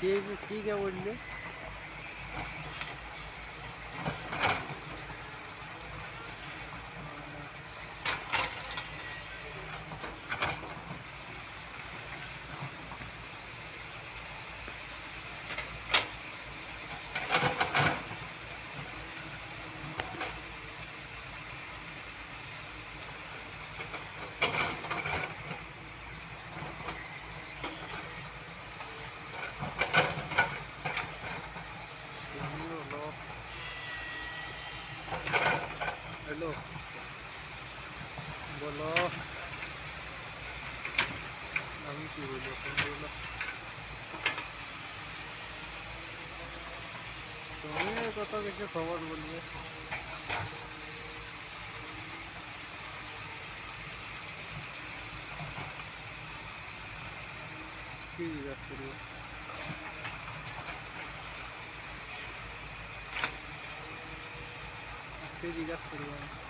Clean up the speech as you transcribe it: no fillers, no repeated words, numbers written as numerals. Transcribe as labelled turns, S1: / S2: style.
S1: কি কে বললে? हेलो, बोलो। আমি কি বলবো, তুমি বলো। তুমি কত কিছু খবর বলবে। কি জিজ্ঞাসা করবো? কি জিজ্ঞাসা করবো আমি?